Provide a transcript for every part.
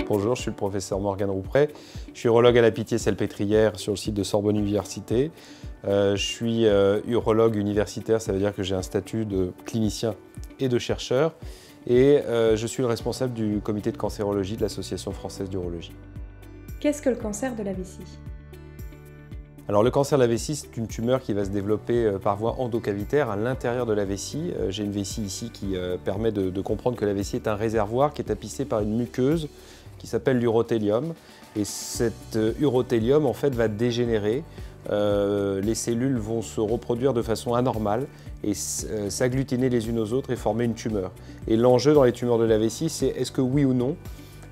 Bonjour, je suis le professeur Morgane Rouprey. Je suis urologue à la Pitié-Salpêtrière sur le site de Sorbonne Université. Je suis urologue universitaire, ça veut dire que j'ai un statut de clinicien et de chercheur. Et je suis le responsable du comité de cancérologie de l'Association française d'urologie. Qu'est-ce que le cancer de la vessie? Alors le cancer de la vessie, c'est une tumeur qui va se développer par voie endocavitaire à l'intérieur de la vessie. J'ai une vessie ici qui permet de comprendre que la vessie est un réservoir qui est tapissé par une muqueuse qui s'appelle l'urothélium. Et cet urothélium en fait va dégénérer. Les cellules vont se reproduire de façon anormale et s'agglutiner les unes aux autres et former une tumeur. Et l'enjeu dans les tumeurs de la vessie, c'est est-ce que oui ou non,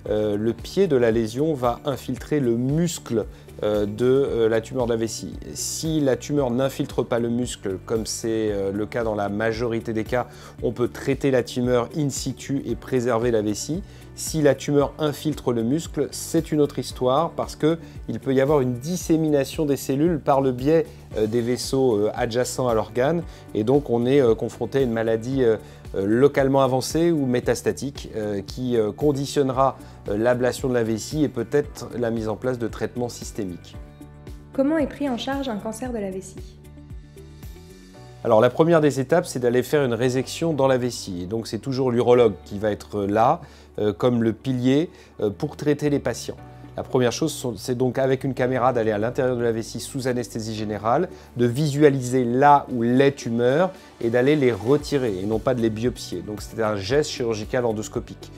le pied de la lésion va infiltrer le muscle de la tumeur de la vessie. Si la tumeur n'infiltre pas le muscle, comme c'est le cas dans la majorité des cas, on peut traiter la tumeur in situ et préserver la vessie. Si la tumeur infiltre le muscle, c'est une autre histoire parce qu'il peut y avoir une dissémination des cellules par le biais des vaisseaux adjacents à l'organe et donc on est confronté à une maladie localement avancée ou métastatique qui conditionnera l'ablation de la vessie et peut-être la mise en place de traitements systémiques. Comment est pris en charge un cancer de la vessie? Alors la première des étapes, c'est d'aller faire une résection dans la vessie. Et donc c'est toujours l'urologue qui va être là, comme le pilier, pour traiter les patients. La première chose, c'est donc avec une caméra d'aller à l'intérieur de la vessie sous anesthésie générale, de visualiser là où les tumeurs et d'aller les retirer et non pas de les biopsier. Donc c'est un geste chirurgical endoscopique.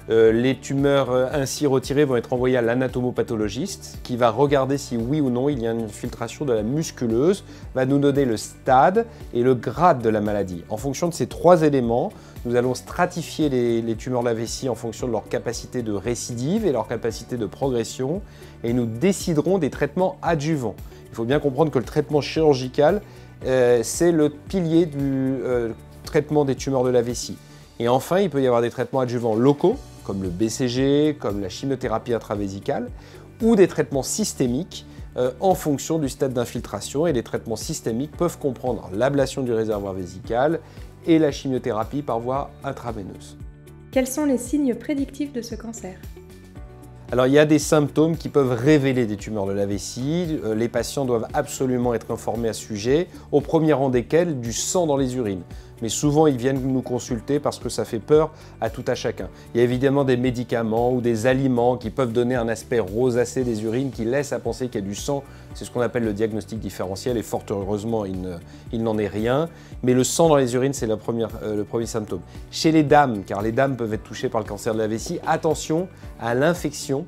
Les tumeurs ainsi retirées vont être envoyées à l'anatomopathologiste qui va regarder si oui ou non il y a une infiltration de la musculeuse, va nous donner le stade et le grade de la maladie. En fonction de ces trois éléments, nous allons stratifier les tumeurs de la vessie en fonction de leur capacité de récidive et leur capacité de progression et nous déciderons des traitements adjuvants. Il faut bien comprendre que le traitement chirurgical, c'est le pilier du traitement des tumeurs de la vessie. Et enfin, il peut y avoir des traitements adjuvants locaux, comme le BCG, comme la chimiothérapie intravésicale, ou des traitements systémiques en fonction du stade d'infiltration. Et les traitements systémiques peuvent comprendre l'ablation du réservoir vésical et la chimiothérapie par voie intraveineuse. Quels sont les signes prédictifs de ce cancer? Alors il y a des symptômes qui peuvent révéler des tumeurs de la vessie. Les patients doivent absolument être informés à ce sujet, au premier rang desquels du sang dans les urines. Mais souvent, ils viennent nous consulter parce que ça fait peur à tout à chacun. Il y a évidemment des médicaments ou des aliments qui peuvent donner un aspect rosacé des urines qui laisse à penser qu'il y a du sang. C'est ce qu'on appelle le diagnostic différentiel et fort heureusement, il n'en est rien. Mais le sang dans les urines, c'est le premier symptôme. Chez les dames, car les dames peuvent être touchées par le cancer de la vessie, attention à l'infection.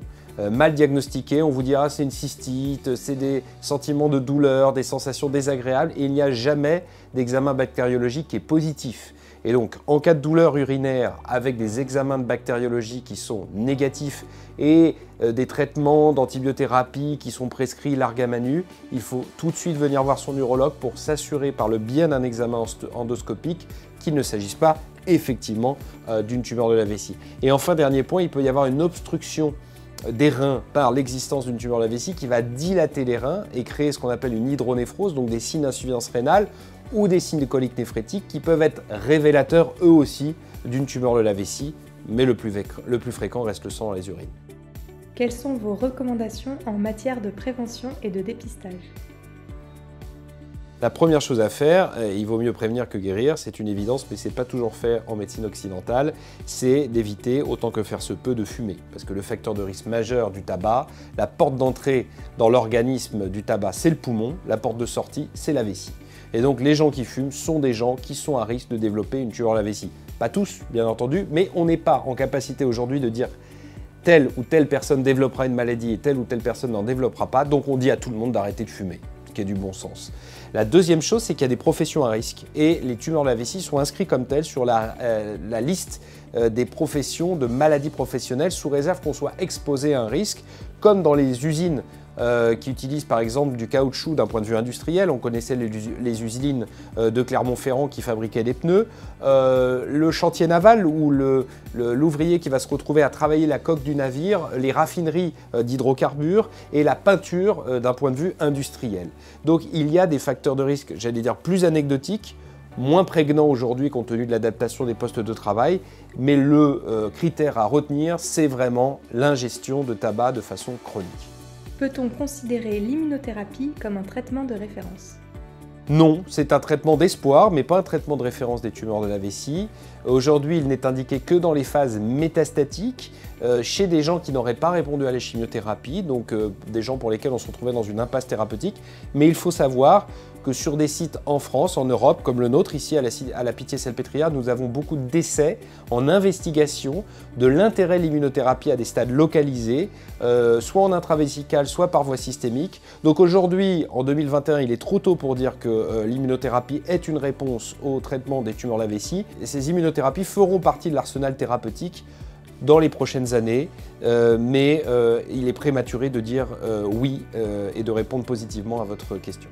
Mal diagnostiqué, on vous dira c'est une cystite, c'est des sentiments de douleur, des sensations désagréables et il n'y a jamais d'examen bactériologique qui est positif. Et donc en cas de douleur urinaire avec des examens de bactériologie qui sont négatifs et des traitements d'antibiothérapie qui sont prescrits largue à manu, il faut tout de suite venir voir son urologue pour s'assurer par le biais d'un examen endoscopique qu'il ne s'agisse pas effectivement d'une tumeur de la vessie. Et enfin, dernier point, il peut y avoir une obstruction des reins par l'existence d'une tumeur de la vessie qui va dilater les reins et créer ce qu'on appelle une hydronéphrose, donc des signes d'insuffisance rénale ou des signes de colique néphrétique qui peuvent être révélateurs eux aussi d'une tumeur de la vessie, mais le plus fréquent reste le sang dans les urines. Quelles sont vos recommandations en matière de prévention et de dépistage? La première chose à faire, il vaut mieux prévenir que guérir, c'est une évidence, mais ce n'est pas toujours fait en médecine occidentale, c'est d'éviter autant que faire se peut de fumer. Parce que le facteur de risque majeur du tabac, la porte d'entrée dans l'organisme du tabac, c'est le poumon, la porte de sortie, c'est la vessie. Et donc les gens qui fument sont des gens qui sont à risque de développer une tumeur de la vessie. Pas tous, bien entendu, mais on n'est pas en capacité aujourd'hui de dire telle ou telle personne développera une maladie et telle ou telle personne n'en développera pas, donc on dit à tout le monde d'arrêter de fumer, ce qui est du bon sens. La deuxième chose, c'est qu'il y a des professions à risque et les tumeurs de la vessie sont inscrits comme telles sur la liste des professions de maladies professionnelles sous réserve qu'on soit exposé à un risque, comme dans les usines qui utilisent par exemple du caoutchouc d'un point de vue industriel. On connaissait les usines de Clermont-Ferrand qui fabriquaient des pneus, le chantier naval où l'ouvrier qui va se retrouver à travailler la coque du navire, les raffineries d'hydrocarbures et la peinture d'un point de vue industriel. Donc il y a des facteurs de risque, j'allais dire plus anecdotiques, moins prégnant aujourd'hui compte tenu de l'adaptation des postes de travail, mais le critère à retenir, c'est vraiment l'ingestion de tabac de façon chronique. Peut-on considérer l'immunothérapie comme un traitement de référence? Non, c'est un traitement d'espoir, mais pas un traitement de référence des tumeurs de la vessie. Aujourd'hui, il n'est indiqué que dans les phases métastatiques, chez des gens qui n'auraient pas répondu à la chimiothérapie, donc des gens pour lesquels on se retrouvait dans une impasse thérapeutique. Mais il faut savoir que sur des sites en France, en Europe, comme le nôtre, ici à la Pitié-Salpêtrière, nous avons beaucoup d'essais en investigation de l'intérêt de l'immunothérapie à des stades localisés, soit en intravésicale, soit par voie systémique. Donc aujourd'hui, en 2021, il est trop tôt pour dire que l'immunothérapie est une réponse au traitement des tumeurs de la vessie. Et ces immunothérapies feront partie de l'arsenal thérapeutique dans les prochaines années, mais il est prématuré de dire oui et de répondre positivement à votre question.